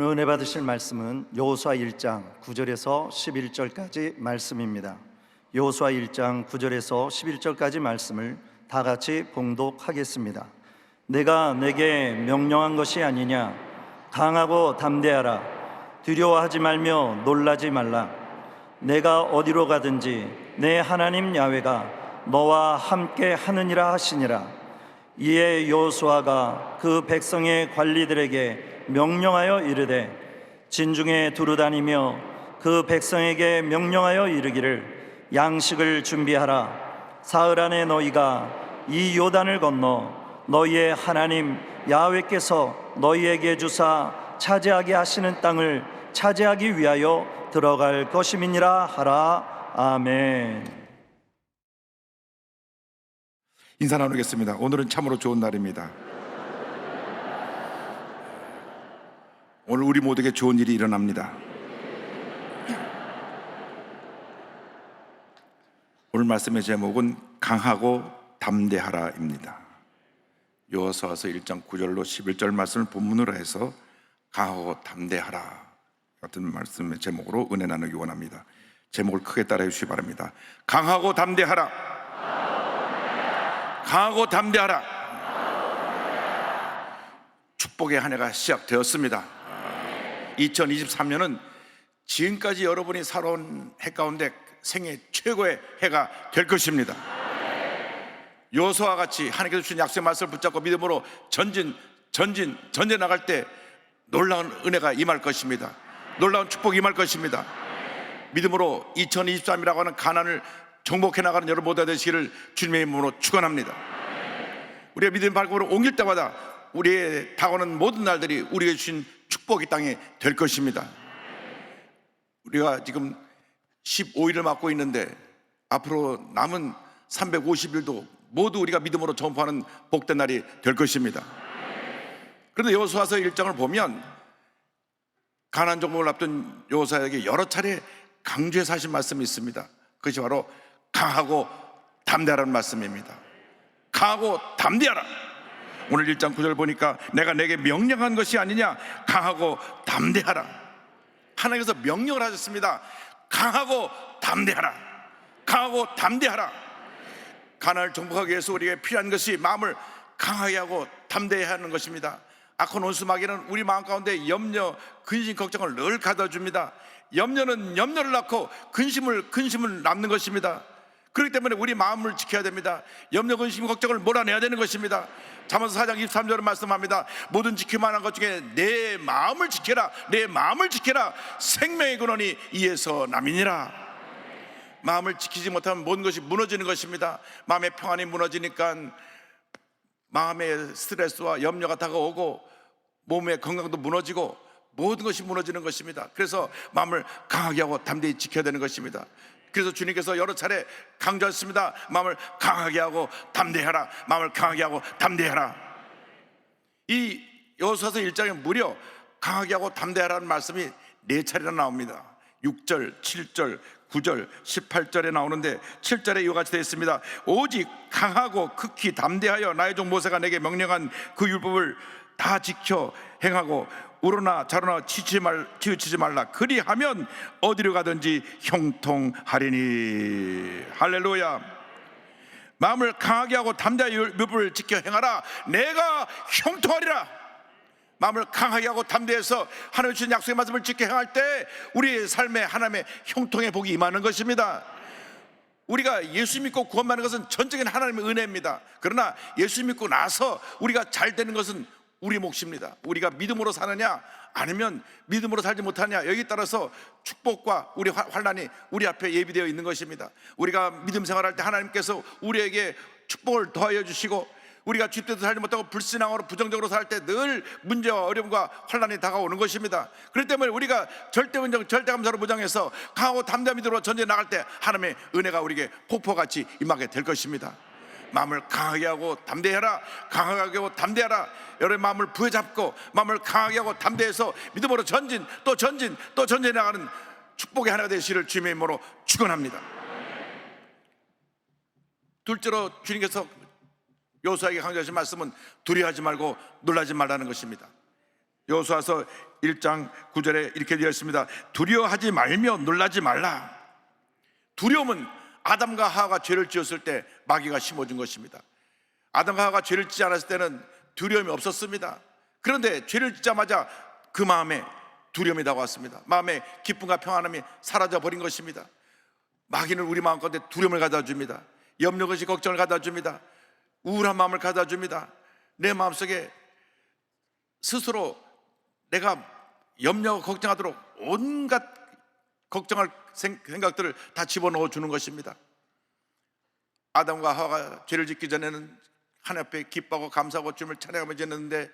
오늘 은혜 받으실 말씀은 여호수아 1장 9절에서 11절까지 말씀입니다. 여호수아 1장 9절에서 11절까지 말씀을 다 같이 봉독하겠습니다. 내가 내게 명령한 것이 아니냐? 강하고 담대하라. 두려워하지 말며 놀라지 말라. 내가 어디로 가든지 내 하나님 야훼가 너와 함께 하느니라 하시니라. 이에 여호수아가 그 백성의 관리들에게 명령하여 이르되 진중에 두루 다니며 그 백성에게 명령하여 이르기를 양식을 준비하라. 사흘 안에 너희가 이 요단을 건너 너희의 하나님 야훼께서 너희에게 주사 차지하게 하시는 땅을 차지하기 위하여 들어갈 것임이니라 하라. 아멘. 인사 나누겠습니다. 오늘은 참으로 좋은 날입니다. 오늘 우리 모두에게 좋은 일이 일어납니다. 오늘 말씀의 제목은 강하고 담대하라입니다. 여호수아서 1장 9절로 11절 말씀을 본문으로 해서 강하고 담대하라 같은 말씀의 제목으로 은혜 나누기 원합니다. 제목을 크게 따라해 주시기 바랍니다. 강하고 담대하라. 강하고 담대하라. 축복의 한 해가 시작되었습니다. 2023년은 지금까지 여러분이 살아온 해 가운데 생애 최고의 해가 될 것입니다. 여호수아와 같이 하나님께서 주신 약속의 말씀을 붙잡고 믿음으로 전진 나갈 때 놀라운 은혜가 임할 것입니다. 놀라운 축복이 임할 것입니다. 믿음으로 2023이라고 하는 가난을 정복해 나가는 여러분 모두가 되시기를 주님의 이름으로 축원합니다. 우리가 믿음의 발걸음을 옮길 때마다 우리의 다가오는 모든 날들이 우리에게 주신 축복의 땅이 될 것입니다. 우리가 지금 15일을 맞고 있는데 앞으로 남은 350일도 모두 우리가 믿음으로 전파하는 복된 날이 될 것입니다. 그런데 여호수아서 1장을 보면 가나안 정복을 앞둔 여호수아에게 여러 차례 강조해서 하신 말씀이 있습니다. 그것이 바로 강하고 담대하라는 말씀입니다. 강하고 담대하라. 오늘 1장 9절 보니까 내가 내게 명령한 것이 아니냐? 강하고 담대하라. 하나님께서 명령을 하셨습니다. 강하고 담대하라. 강하고 담대하라. 가나안을 정복하기 위해서 우리에게 필요한 것이 마음을 강하게 하고 담대히 하는 것입니다. 악한 원수 마귀는 우리 마음 가운데 염려, 근심, 걱정을 늘 가져줍니다. 염려는 염려를 낳고 근심을 낳는 것입니다. 그렇기 때문에 우리 마음을 지켜야 됩니다. 염려, 근심, 걱정을 몰아내야 되는 것입니다. 잠언서 4장 23절은 말씀합니다. 모든 지킬만한 것 중에 내 마음을 지켜라. 내 마음을 지켜라. 생명의 근원이 이에서 남이니라. 마음을 지키지 못하면 모든 것이 무너지는 것입니다. 마음의 평안이 무너지니까 마음의 스트레스와 염려가 다가오고 몸의 건강도 무너지고 모든 것이 무너지는 것입니다. 그래서 마음을 강하게 하고 담대히 지켜야 되는 것입니다. 그래서 주님께서 여러 차례 강조했습니다. 마음을 강하게 하고 담대하라. 마음을 강하게 하고 담대하라. 이 여호수아서 1장에 무려 강하게 하고 담대하라는 말씀이 4차례나 나옵니다. 6절, 7절, 9절, 18절에 나오는데 7절에 이와 같이 되어 있습니다. 오직 강하고 극히 담대하여 나의 종 모세가 내게 명령한 그 율법을 다 지켜 행하고 우러나 자로나 치우치지 말라. 그리하면 어디로 가든지 형통하리니. 할렐루야. 마음을 강하게 하고 담대하여 율법을 지켜 행하라. 내가 형통하리라. 마음을 강하게 하고 담대해서 하나님 주신 약속의 말씀을 지켜 행할 때 우리의 삶에 하나님의 형통의 복이 임하는 것입니다. 우리가 예수 믿고 구원받는 것은 전적인 하나님의 은혜입니다. 그러나 예수 믿고 나서 우리가 잘 되는 것은 우리 몫입니다. 우리가 믿음으로 사느냐 아니면 믿음으로 살지 못하느냐, 여기에 따라서 축복과 우리 환난이 우리 앞에 예비되어 있는 것입니다. 우리가 믿음 생활할 때 하나님께서 우리에게 축복을 더하여 주시고, 우리가 주때도 살지 못하고 불신앙으로 부정적으로 살 때 늘 문제와 어려움과 환난이 다가오는 것입니다. 그렇기 때문에 우리가 절대운정, 절대감사로 무장해서 강하고 담대한 믿음으로 전쟁에 나갈 때 하나님의 은혜가 우리에게 폭포같이 임하게 될 것입니다. 마음을 강하게 하고 담대해라. 강하게 하고 담대하라. 여러분의 마음을 부여잡고 마음을 강하게 하고 담대해서 믿음으로 전진 또 전진해 나가는 축복의 하나가 되시기를 주님의 이름으로 축원합니다. 둘째로 주님께서 여호수아에게 강조하신 말씀은 두려워하지 말고 놀라지 말라는 것입니다. 여호수아서 1장 9절에 이렇게 되어 있습니다. 두려워하지 말며 놀라지 말라. 두려움은 아담과 하와가 죄를 지었을 때 마귀가 심어준 것입니다. 아담과 하와가 죄를 짓지 않았을 때는 두려움이 없었습니다. 그런데 죄를 짓자마자 그 마음에 두려움이 다가왔습니다. 마음에 기쁨과 평안함이 사라져 버린 것입니다. 마귀는 우리 마음 가운데 두려움을 가져다 줍니다. 염려것이 걱정을 가져다 줍니다. 우울한 마음을 가져다 줍니다. 내 마음속에 스스로 내가 염려하고 걱정하도록 온갖 걱정할 생각들을 다 집어넣어 주는 것입니다. 아담과 하와가 죄를 짓기 전에는 하나님 앞에 기뻐하고 감사하고 주님을 찬양하며 지냈는데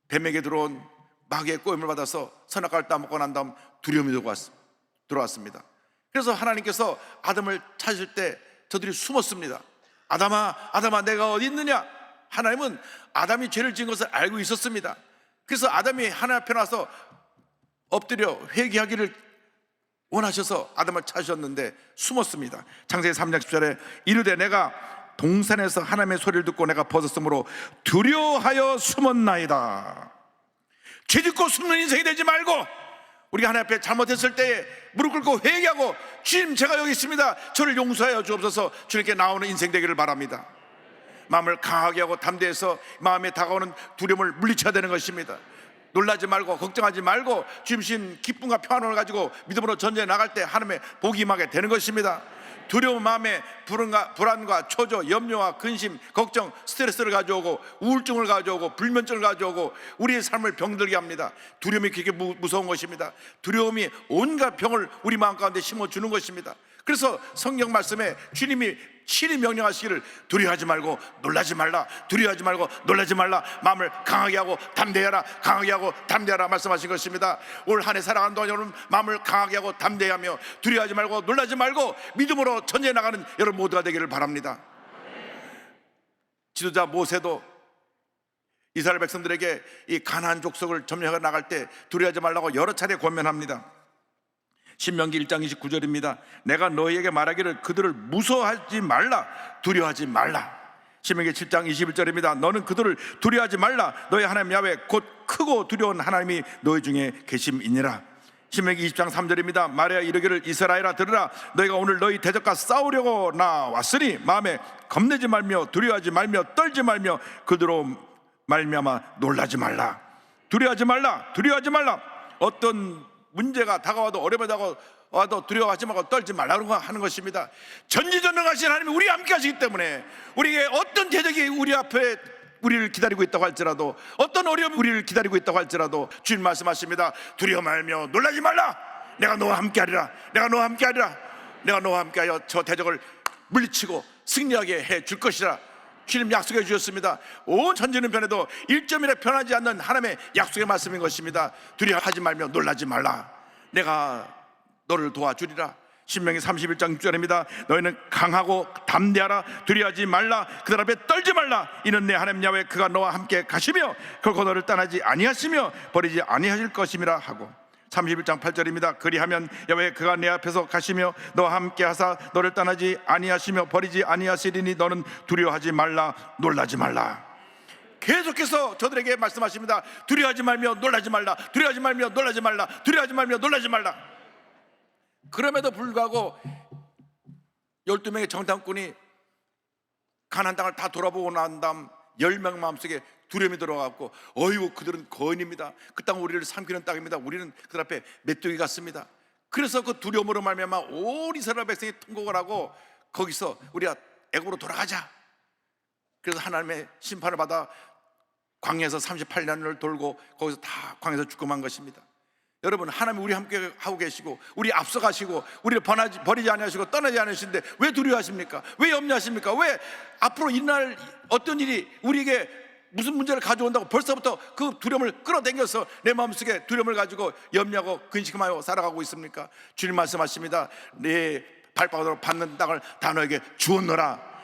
뱀에게 들어온 마귀의 꼬임을 받아서 선악과를 따먹고 난 다음 두려움이 들어왔습니다. 그래서 하나님께서 아담을 찾으실 때 저들이 숨었습니다. 아담아 내가 어디 있느냐? 하나님은 아담이 죄를 지은 것을 알고 있었습니다. 그래서 아담이 하나님 앞에 나서 엎드려 회개하기를 원하셔서 아담을 찾으셨는데 숨었습니다. 창세기 3장 10절에 이르되 내가 동산에서 하나님의 소리를 듣고 내가 벗었으므로 두려워하여 숨었나이다. 죄 짓고 숨는 인생이 되지 말고 우리가 하나님 앞에 잘못했을 때에 무릎 꿇고 회개하고 주님 제가 여기 있습니다, 저를 용서하여 주옵소서, 주님께 나오는 인생 되기를 바랍니다. 마음을 강하게 하고 담대해서 마음에 다가오는 두려움을 물리쳐야 되는 것입니다. 놀라지 말고 걱정하지 말고 주님신 기쁨과 평안을 가지고 믿음으로 전쟁에 나갈 때 하나님의 복이 임하게 되는 것입니다. 두려운 마음에 불안과 초조, 염려와 근심, 걱정, 스트레스를 가져오고 우울증을 가져오고 불면증을 가져오고 우리의 삶을 병들게 합니다. 두려움이 그렇게 무서운 것입니다. 두려움이 온갖 병을 우리 마음 가운데 심어주는 것입니다. 그래서 성경 말씀에 주님이 친히 명령하시기를 두려워하지 말고 놀라지 말라, 두려워하지 말고 놀라지 말라, 마음을 강하게 하고 담대하라, 강하게 하고 담대하라 말씀하신 것입니다. 올 한 해 살아가는 동안 여러분 마음을 강하게 하고 담대하며 두려워하지 말고 놀라지 말고 믿음으로 전쟁에 나가는 여러분 모두가 되기를 바랍니다. 지도자 모세도 이스라엘 백성들에게 이 가나안 족속을 점령해 나갈 때 두려워하지 말라고 여러 차례 권면합니다. 신명기 1장 29절입니다. 내가 너희에게 말하기를 그들을 무서워하지 말라, 두려워하지 말라. 신명기 7장 21절입니다. 너는 그들을 두려워하지 말라, 너희 하나님 야훼 곧 크고 두려운 하나님이 너희 중에 계심이니라. 신명기 20장 3절입니다. 말하여 이르기를 이스라엘아 들으라, 너희가 오늘 너희 대적과 싸우려고 나왔으니 마음에 겁내지 말며 두려워하지 말며 떨지 말며 그들로 말미암아 놀라지 말라. 두려워하지 말라, 두려워하지 말라. 어떤 문제가 다가와도 어려움이 다가와도 두려워하지 말고 떨지 말라고 하는 것입니다. 전지전능하신 하나님이 우리와 함께 하시기 때문에 우리에게 어떤 대적이 우리 앞에 우리를 기다리고 있다고 할지라도 어떤 어려움이 우리를 기다리고 있다고 할지라도 주님 말씀하십니다. 두려워 말며 놀라지 말라. 내가 너와 함께 하리라. 내가 너와 함께 하리라. 내가 너와 함께 하여 저 대적을 물리치고 승리하게 해 줄 것이라. 주님 약속해 주셨습니다. 온 천지는 변해도 1점이나 변하지 않는 하나님의 약속의 말씀인 것입니다. 두려워하지 말며 놀라지 말라. 내가 너를 도와주리라. 신명기 31장 6절입니다. 너희는 강하고 담대하라. 두려워하지 말라. 그들 앞에 떨지 말라. 이는 내 하나님 야훼 그가 너와 함께 가시며 결코 너를 떠나지 아니하시며 버리지 아니하실 것임이라 하고 31장 8절입니다. 그리하면 야훼 그가 내 앞에서 가시며 너와 함께 하사 너를 떠나지 아니하시며 버리지 아니하시리니 너는 두려워하지 말라, 놀라지 말라. 계속해서 저들에게 말씀하십니다. 두려워하지 말며 놀라지 말라, 두려워하지 말며 놀라지 말라, 두려워하지 말며 놀라지 말라. 그럼에도 불구하고 12명의 정탐꾼이 가나안 땅을 다 돌아보고 난 다음 10명 마음속에 두려움이 들어가고 어이구 그들은 거인입니다. 그 땅은 우리를 삼키는 땅입니다. 우리는 그들 앞에 메뚜기 같습니다. 그래서 그 두려움으로 말미암아 온 이스라엘 백성이 통곡을 하고 거기서 우리가 애굽으로 돌아가자. 그래서 하나님의 심판을 받아 광야에서 38년을 돌고 거기서 다 광야에서 죽음한 것입니다. 여러분 하나님 우리 함께 하고 계시고 우리 앞서가시고 우리를 버리지 아니하시고 떠나지 않으시는데 왜 두려워하십니까? 왜 염려하십니까? 왜 앞으로 이날 어떤 일이 우리에게 무슨 문제를 가져온다고 벌써부터 그 두려움을 끌어당겨서 내 마음속에 두려움을 가지고 염려하고 근심하여 살아가고 있습니까? 주님 말씀하십니다. 내 발바닥으로 받는 땅을 다 너에게 주었노라.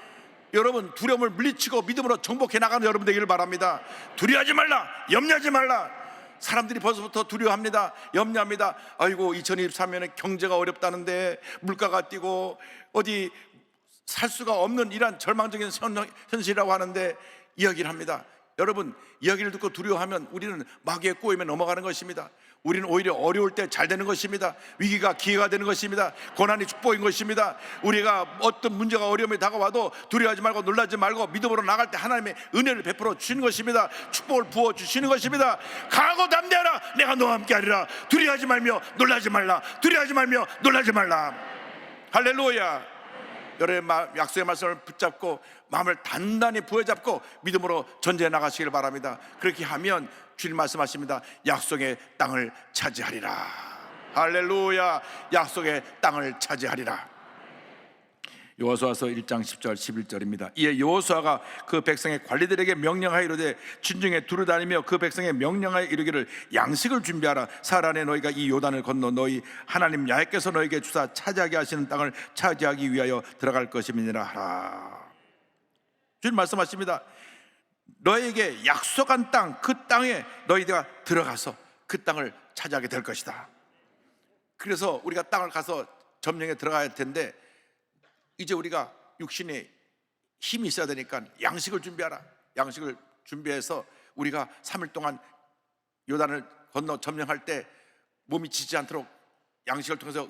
여러분 두려움을 물리치고 믿음으로 정복해 나가는 여러분 되기를 바랍니다. 두려워하지 말라, 염려하지 말라. 사람들이 벌써부터 두려워합니다. 염려합니다. 아이고 2023년에 경제가 어렵다는데 물가가 뛰고 어디 살 수가 없는 이러한 절망적인 현실이라고 하는데 이야기를 합니다. 여러분, 이야기를 듣고 두려워하면 우리는 마귀의 꼬임에 넘어가는 것입니다. 우리는 오히려 어려울 때 잘 되는 것입니다. 위기가 기회가 되는 것입니다. 고난이 축복인 것입니다. 우리가 어떤 문제가 어려움이 다가와도 두려워하지 말고 놀라지 말고 믿음으로 나갈 때 하나님의 은혜를 베풀어 주시는 것입니다. 축복을 부어 주시는 것입니다. 강하고 담대하라, 내가 너와 함께 하리라. 두려워하지 말며 놀라지 말라. 두려워하지 말며 놀라지 말라. 할렐루야. 여러분의 약속의 말씀을 붙잡고 마음을 단단히 부여잡고 믿음으로 전제해 나가시길 바랍니다. 그렇게 하면 주님 말씀하십니다. 약속의 땅을 차지하리라. 할렐루야. 약속의 땅을 차지하리라. 여호수아서 1장 10절 11절입니다. 이에 여호수아가 그 백성의 관리들에게 명령하여 이르되 진중에 두루다니며 그 백성의 명령하여 이르기를 양식을 준비하라. 사흘 안에 너희가 이 요단을 건너 너희 하나님 야훼께서 너희에게 주사 차지하게 하시는 땅을 차지하기 위하여 들어갈 것임이니라 하라. 주님 말씀하십니다. 너희에게 약속한 땅, 그 땅에 너희가 들어가서 그 땅을 차지하게 될 것이다. 그래서 우리가 땅을 가서 점령에 들어가야 할 텐데 이제 우리가 육신에 힘이 있어야 되니까 양식을 준비하라. 양식을 준비해서 우리가 3일 동안 요단을 건너 점령할 때 몸이 지지 않도록 양식을 통해서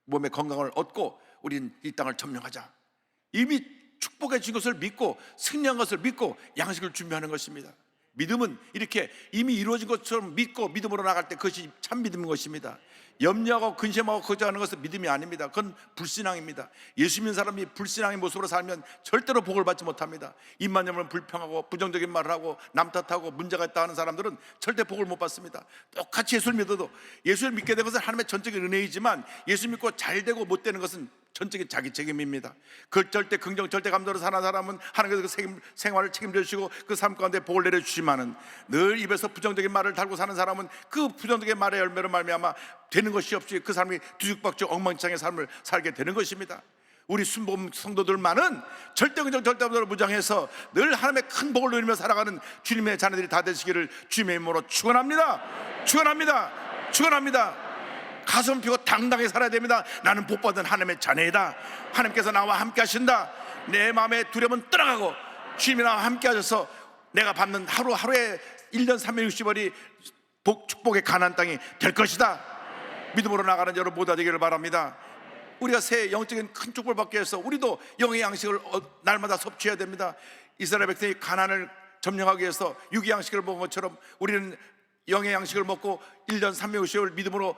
몸의 건강을 얻고 우리는 이 땅을 점령하자. 이미 축복해 준 것을 믿고 승리한 것을 믿고 양식을 준비하는 것입니다. 믿음은 이렇게 이미 이루어진 것처럼 믿고 믿음으로 나갈 때 그것이 참 믿음인 것입니다. 염려하고 근심하고 거절하는 것은 믿음이 아닙니다. 그건 불신앙입니다. 예수 믿는 사람이 불신앙의 모습으로 살면 절대로 복을 받지 못합니다. 입만 열면 불평하고 부정적인 말을 하고 남 탓하고 문제가 있다 하는 사람들은 절대 복을 못 받습니다. 똑같이 예수를 믿어도 예수를 믿게 된 것은 하나님의 전적인 은혜이지만 예수 믿고 잘 되고 못 되는 것은 전적인 자기 책임입니다. 그 절대 긍정 절대 감정으로 사는 사람은 하나님께서 그 생활을 책임져 주시고 그 삶 가운데 복을 내려주시지만은 늘 입에서 부정적인 말을 달고 사는 사람은 그 부정적인 말의 열매로 말미암아 되는 것이 없이 그 사람이 뒤죽박죽 엉망진창의 삶을 살게 되는 것입니다. 우리 순복음 성도들만은 절대 긍정 절대 감정으로 무장해서 늘 하나님의 큰 복을 누리며 살아가는 주님의 자녀들이 다 되시기를 주님의 이름으로 축원합니다. 축원합니다. 축원합니다. 가슴 펴고 당당히 살아야 됩니다. 나는 복받은 하나님의 자녀이다. 하나님께서 나와 함께 하신다. 내 마음의 두려움은 떠나가고 주님이 나와 함께 하셔서 내가 받는 하루하루에 1년 360월이 축복의 가나안 땅이 될 것이다. 믿음으로 나가는 여러분 모두 되기를 바랍니다. 우리가 새 영적인 큰 축복을 받기 위해서 우리도 영의 양식을 날마다 섭취해야 됩니다. 이스라엘 백성이 가나안을 점령하기 위해서 육의 양식을 먹은 것처럼 우리는 영의 양식을 먹고 1년 360월 믿음으로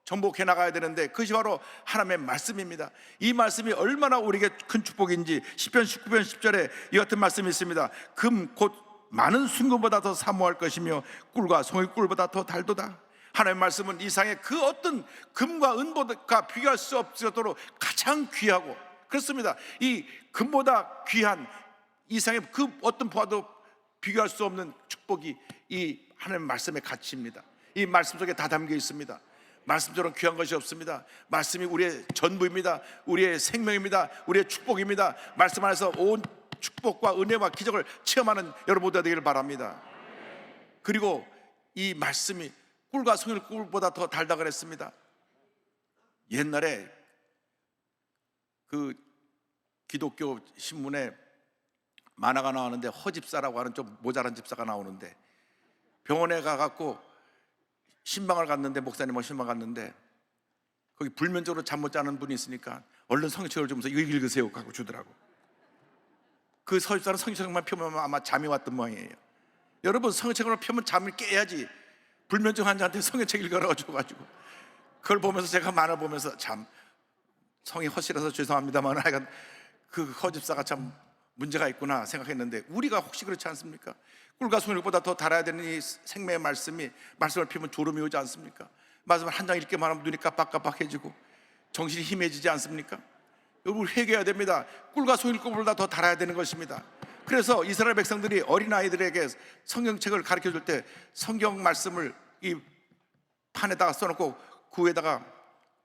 정복해 나가야 되는데 그것이 바로 하나님의 말씀입니다. 이 말씀이 얼마나 우리에게 큰 축복인지 시편 19편 10절에 이 같은 말씀이 있습니다. 금 곧 많은 순금보다 더 사모할 것이며 꿀과 송이꿀보다 더 달도다. 하나님의 말씀은 이상의 그 어떤 금과 은보다 비교할 수 없도록 가장 귀하고 그렇습니다. 이 금보다 귀한 이상의 그 어떤 보아도 비교할 수 없는 축복이 이 하나님의 말씀의 가치입니다. 이 말씀 속에 다 담겨 있습니다. 말씀처럼 귀한 것이 없습니다. 말씀이 우리의 전부입니다. 우리의 생명입니다. 우리의 축복입니다. 말씀 안에서 온 축복과 은혜와 기적을 체험하는 여러분 모두가 되기를 바랍니다. 그리고 이 말씀이 꿀과 송이꿀보다 더 달다 그랬습니다. 옛날에 그 기독교 신문에 만화가 나오는데 허집사라고 하는 좀 모자란 집사가 나오는데 병원에 가갖고 신방을 갔는데 목사님하고 신방 갔는데 거기 불면증으로 잠 못 자는 분이 있으니까 얼른 성경책을 주면서 이거 읽으세요 하고 주더라고. 그 서집사는 성경책만 펴면 아마 잠이 왔던 모양이에요. 여러분 성경책을 펴면 잠을 깨야지. 불면증 환자한테 성경책 읽으라고 줘가지고 그걸 보면서 제가 만화 보면서 참 성이 허실해서 죄송합니다만 하여간 그 허집사가 참 문제가 있구나 생각했는데 우리가 혹시 그렇지 않습니까? 꿀과 송이보다 더 달아야 되는 이 생명의 말씀이 말씀을 피우면 졸음이 오지 않습니까? 말씀을 한 장 읽기만 하면 눈이 깜빡깜빡해지고 정신이 희미해지지 않습니까? 여러분 회개해야 됩니다. 꿀과 송이보다 더 달아야 되는 것입니다. 그래서 이스라엘 백성들이 어린아이들에게 성경책을 가르쳐줄 때 성경 말씀을 이 판에다가 써놓고 그 위에다가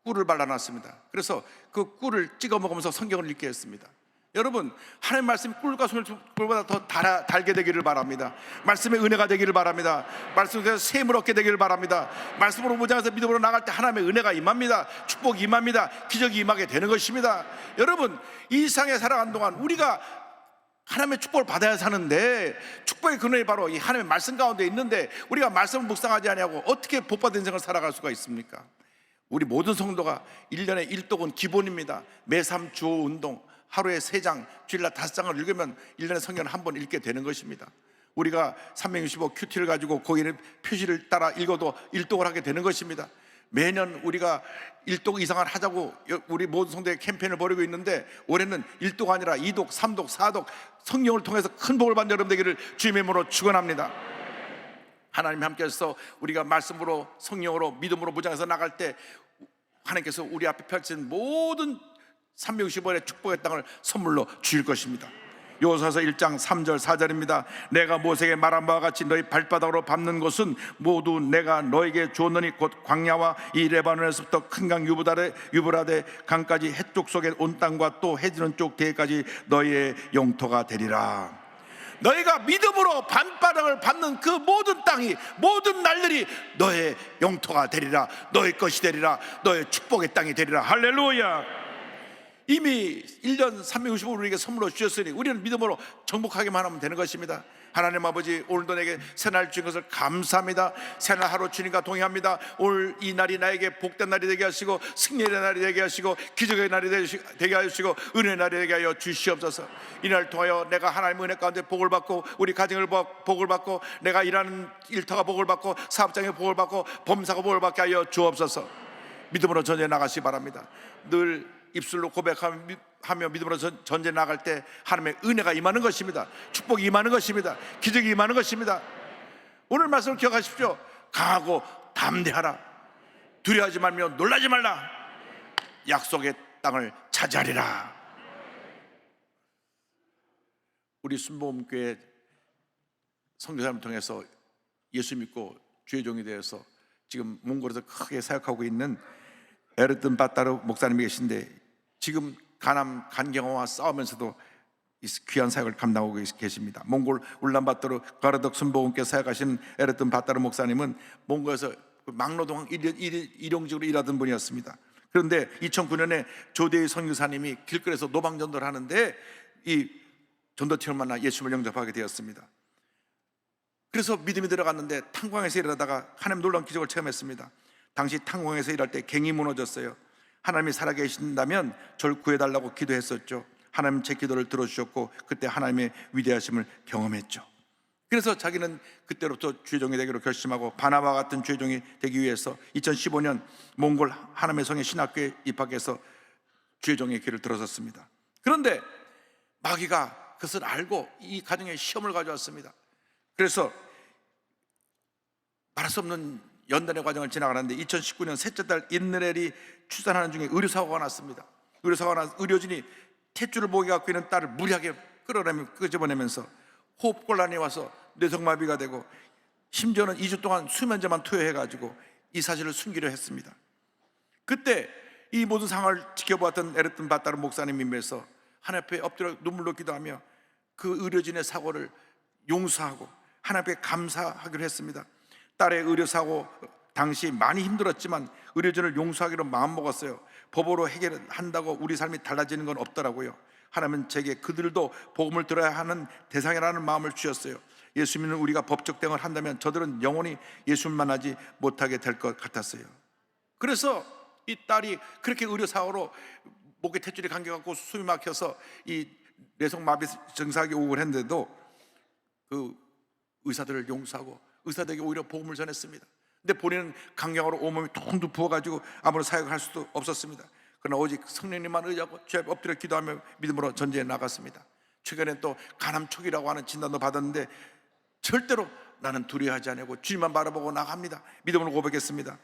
꿀을 발라놨습니다. 그래서 그 꿀을 찍어 먹으면서 성경을 읽게 했습니다. 여러분 하나님의 말씀이 꿀과 송이보다 더 달게 되기를 바랍니다. 말씀의 은혜가 되기를 바랍니다. 말씀에서 샘을 얻게 되기를 바랍니다. 말씀으로 무장해서 믿음으로 나갈 때 하나님의 은혜가 임합니다. 축복이 임합니다. 기적이 임하게 되는 것입니다. 여러분 이 세상에 살아가는 동안 우리가 하나님의 축복을 받아야 사는데, 축복의 근원이 바로 이 하나님의 말씀 가운데 있는데 우리가 말씀을 묵상하지 아니하고 어떻게 복받은 인생을 살아갈 수가 있습니까? 우리 모든 성도가 1년에 1독은 기본입니다. 매삼 주오 운동, 하루에 3장, 주일날 5장을 읽으면 1년에 성경을 한 번 읽게 되는 것입니다. 우리가 365 큐티를 가지고 거기에 표시를 따라 읽어도 1독을 하게 되는 것입니다. 매년 우리가 1독 이상을 하자고 우리 모든 성도의 캠페인을 벌이고 있는데, 올해는 1독 아니라 2독, 3독, 4독 성령을 통해서 큰 복을 받는 여러분 되기를 주님의 이름으로 축원합니다. 하나님 함께해서 우리가 말씀으로, 성령으로, 믿음으로 무장해서 나갈 때 하나님께서 우리 앞에 펼친 모든 365일의 축복의 땅을 선물로 주실 것입니다. 여호수아서 1장 3절 4절입니다. 내가 모세에게 말한 바와 같이 너희 발바닥으로 밟는 곳은 모두 내가 너에게 주었느니 곧 광야와 이 레바논에서부터 큰 강 유브라데 강까지 해쪽 속에 온 땅과 또 해지는 쪽 대까지 너희의 영토가 되리라. 너희가 믿음으로 발바닥을 밟는 그 모든 땅이, 모든 날들이 너의 영토가 되리라, 너의 것이 되리라, 너의 축복의 땅이 되리라. 할렐루야. 이미 1년 365일 우리에게 선물로 주셨으니 우리는 믿음으로 정복하기만 하면 되는 것입니다. 하나님 아버지, 오늘도 내게 새날 주신 것을 감사합니다. 새날 하루 주님과 동행합니다. 오늘 이 날이 나에게 복된 날이 되게 하시고, 승리의 날이 되게 하시고, 기적의 날이 되게 하시고, 은혜의 날이 되게 하여 주시옵소서. 이날 통하여 내가 하나님의 은혜 가운데 복을 받고, 우리 가정을 복을 받고, 내가 일하는 일터가 복을 받고, 사업장에 복을 받고, 범사가 복을 받게 하여 주옵소서. 믿음으로 전쟁에 나가시기 바랍니다. 늘 입술로 고백하며 믿음으로 전쟁에 나갈 때 하나님의 은혜가 임하는 것입니다. 축복이 임하는 것입니다. 기적이 임하는 것입니다. 오늘 말씀을 기억하십시오. 강하고 담대하라. 두려워하지 말며 놀라지 말라. 약속의 땅을 차지하리라. 우리 순복음교회 선교사님을 통해서 예수 믿고 주의 종이 되어서 지금 몽골에서 크게 사역하고 있는 에르든 바따르 목사님이 계신데, 지금 가남 간경화와 싸우면서도 귀한 사역을 감당하고 계십니다. 몽골 울란바토르 가르덕 순복음교회 사역하시는 에르든 바따르 목사님은 몽골에서 막노동 일용직으로 일하던 분이었습니다. 그런데 2009년에 조대희 선교사님이 길거리에서 노방전도를 하는데 이 전도팀을 만나 예수님을 영접하게 되었습니다. 그래서 믿음이 들어갔는데 탄광에서 일하다가 하나님 놀라운 기적을 체험했습니다. 당시 탄광에서 일할 때 갱이 무너졌어요. 하나님이 살아계신다면 저를 구해달라고 기도했었죠. 하나님 제 기도를 들어주셨고 그때 하나님의 위대하심을 경험했죠. 그래서 자기는 그때로부터 주의종이 되기로 결심하고 바나바 같은 주의종이 되기 위해서 2015년 몽골 하나님의 성의 신학교에 입학해서 주의종의 길을 들어섰습니다. 그런데 마귀가 그것을 알고 이 가정에 시험을 가져왔습니다. 그래서 말할 수 없는 연단의 과정을 지나가는데 2019년 셋째 딸 인느렐이 출산하는 중에 의료사고가 났습니다. 의료사고가 난 의료진이 탯줄을 목에 갖고 있는 딸을 무리하게 끄집어내면서 호흡곤란이 와서 뇌성마비가 되고, 심지어는 2주 동안 수면제만 투여해가지고 이 사실을 숨기려 했습니다. 그때 이 모든 상황을 지켜보았던 에르든 바따르 목사님이 임해서 하나님 앞에 엎드려 눈물로 기도하며 그 의료진의 사고를 용서하고 하나님 앞에 감사하기로 했습니다. 딸의 의료사고 당시 많이 힘들었지만 의료진을 용서하기로 마음먹었어요. 법으로 해결한다고 우리 삶이 달라지는 건 없더라고요. 하나님은 제게 그들도 복음을 들어야 하는 대상이라는 마음을 주셨어요. 예수 믿는 우리가 법적 대응을 한다면 저들은 영원히 예수를 만나지 못하게 될 것 같았어요. 그래서 이 딸이 그렇게 의료사고로 목에 탯줄이 감겨갖고 숨이 막혀서 이 뇌성마비 증상이 오고 했는데도 그 의사들을 용서하고 의사들에게 오히려 복음을 전했습니다. 근데 본인은 강경으로 온몸이 퉁퉁 부어가지고 아무런 사역을 할 수도 없었습니다. 그러나 오직 성령님만 의지하고 주 앞에 엎드려 기도하며 믿음으로 전쟁에 나갔습니다. 최근에 또 간암초기라고 하는 진단도 받았는데 절대로 나는 두려워하지 않고 주님만 바라보고 나갑니다. 믿음으로 고백했습니다.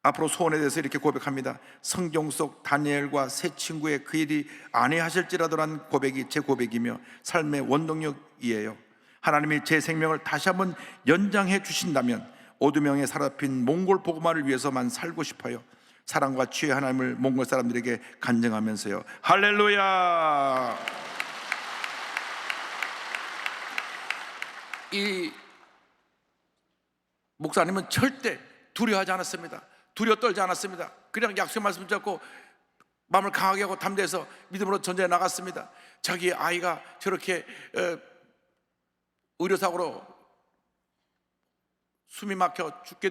앞으로 소원에 대해서 이렇게 고백합니다. 성경 속 다니엘과 세 친구의 그 일이 아니하실지라도라는 고백이 제 고백이며 삶의 원동력이에요. 하나님이 제 생명을 다시 한번 연장해 주신다면 어두명에 사로잡힌 몽골 복음화를 위해서만 살고 싶어요. 사랑과 치유의 하나님을 몽골 사람들에게 간증하면서요. 할렐루야. 이 목사님은 절대 두려워하지 않았습니다. 두려워 떨지 않았습니다. 그냥 약속의 말씀 잡고 마음을 강하게 하고 담대해서 믿음으로 전쟁에 나갔습니다. 자기 아이가 저렇게 의료사고로 숨이 막혀 죽게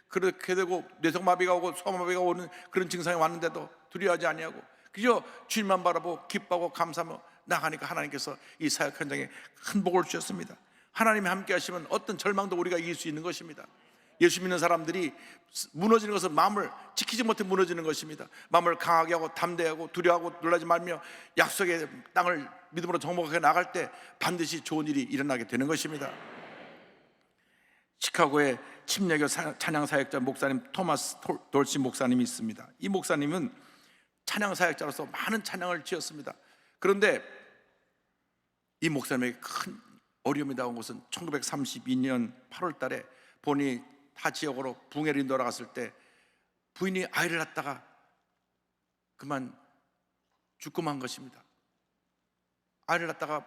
그렇게 되고 뇌성마비가 오고 소아마비가 오는 그런 증상이 왔는데도 두려워하지 아니하고 그저 주님만 바라보고 기뻐하고 감사하며 나가니까 하나님께서 이 사역 현장에 큰 복을 주셨습니다. 하나님이 함께 하시면 어떤 절망도 우리가 이길 수 있는 것입니다. 예수 믿는 사람들이 무너지는 것은 마음을 지키지 못해 무너지는 것입니다. 마음을 강하게 하고 담대하고 두려워하고 놀라지 말며 약속의 땅을 믿음으로 정복하게 나갈 때 반드시 좋은 일이 일어나게 되는 것입니다. 시카고의 침례교 찬양사역자 목사님 토마스 돌시 목사님이 있습니다. 이 목사님은 찬양사역자로서 많은 찬양을 지었습니다. 그런데 이 목사님에게 큰 어려움이 나온 것은 1932년 8월 달에 본인이 타 지역으로 붕해를 돌아갔을 때 부인이 아이를 낳다가 그만 죽고 만 것입니다. 아이를 낳다가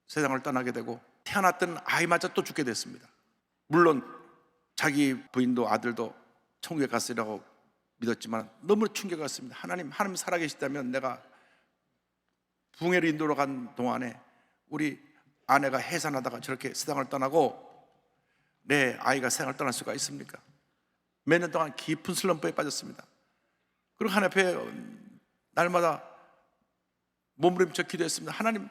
세상을 떠나게 되고 태어났던 아이마저 또 죽게 됐습니다. 물론 자기 부인도 아들도 천국에 갔으리라고 믿었지만 너무 충격이었습니다. 하나님 살아계시다면 내가 붕해를 인도로 간 동안에 우리 아내가 해산하다가 저렇게 세상을 떠나고 내 아이가 세상을 떠날 수가 있습니까? 몇 년 동안 깊은 슬럼프에 빠졌습니다. 그리고 하나님 앞에 날마다 몸부림쳐 기도했습니다. 하나님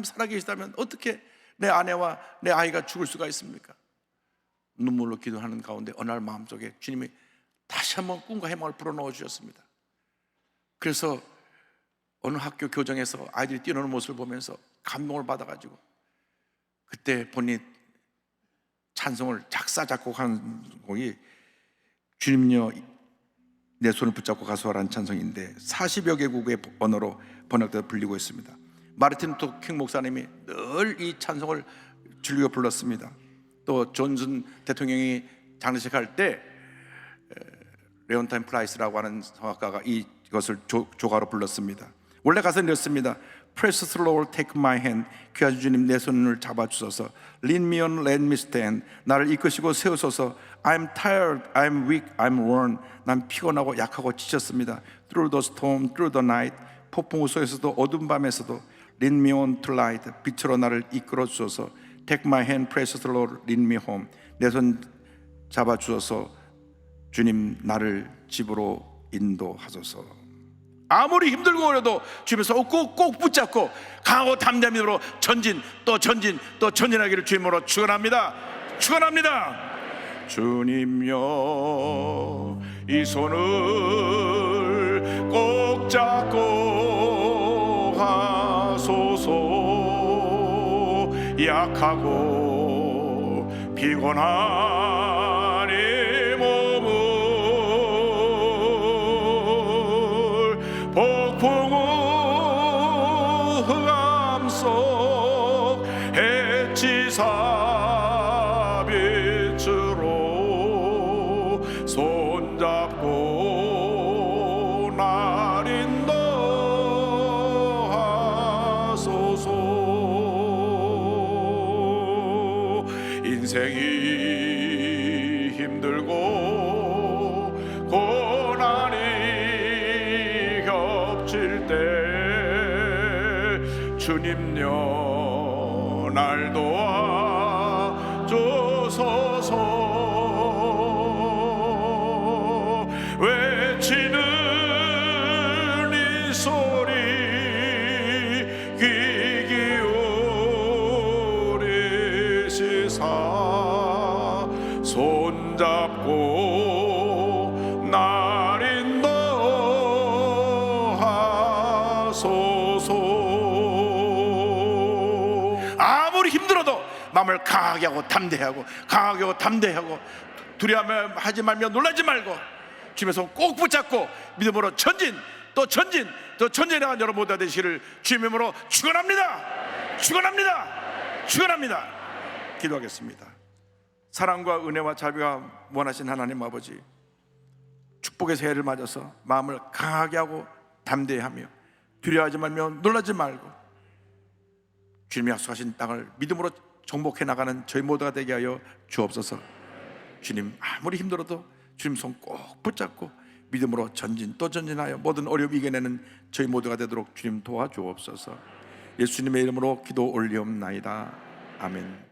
살아계시다면 어떻게 내 아내와 내 아이가 죽을 수가 있습니까? 눈물로 기도하는 가운데 어느 날 마음속에 주님이 다시 한번 꿈과 해망을 불어넣어 주셨습니다. 그래서 어느 학교 교정에서 아이들이 뛰노는 모습을 보면서 감동을 받아가지고 그때 본인이 찬송을 작사 작곡한 곡이 주님여 내 손을 붙잡고 가수하라는 찬송인데 40여 개국의 언어로 번역되어 불리고 있습니다. 마르틴 루터 킹 목사님이 늘 이 찬송을 즐겨 불렀습니다. 또 존슨 대통령이 장례식 할 때 레온타임 프라이스라고 하는 성악가가 이것을 조가로 불렀습니다. 원래 가사는 이렇습니다. Precious Lord, take my hand. 귀하신 주님 내 손을 잡아주소서. Lead me on, let me stand. 나를 이끄시고 세우소서. I'm tired, I'm weak, I'm worn. 난 피곤하고 약하고 지쳤습니다. Through the storm, through the night. 폭풍우 속에서도 어두운 밤에서도 Lead me on to light. 빛으로 나를 이끌어 주소서. Take my hand, precious Lord, lead me home. 내 손 잡아주소서. 주님 나를 집으로 인도하소서. 아무리 힘들고 어려도 주님에서 꼭 붙잡고 강하고 담대한 믿음으로 전진 또 전진하기를 주님으로 축원합니다. 주님여 이 손을 꼭 잡고 가소서. 약하고 피곤한 이 몸을 폭풍우 흑암 속 해치사 빛으로 손잡고 날 인도하소서. 인생이 힘들고 고난이 겹칠 때 주님여 날 도와주소서. 외치는 이 소리 귀 기울이시사 손잡고 날 인도하소서. 아무리 힘들어도 마음을 강하게 하고 담대하고 두려워하지 말며 놀라지 말고 주님의 손 꼭 붙잡고 믿음으로 전진해 나간 여러분 모두가 되시기를 주님의 이름으로 축원합니다. 기도하겠습니다. 사랑과 은혜와 자비가 원하신 하나님 아버지, 축복의 새해를 맞아서 마음을 강하게 하고 담대하며 두려워하지 말며 놀라지 말고 주님이 약속하신 땅을 믿음으로 정복해 나가는 저희 모두가 되게 하여 주옵소서. 주님 아무리 힘들어도 주님 손 꼭 붙잡고 믿음으로 전진 또 전진하여 모든 어려움 이겨내는 저희 모두가 되도록 주님 도와주옵소서. 예수님의 이름으로 기도 올리옵나이다. 아멘.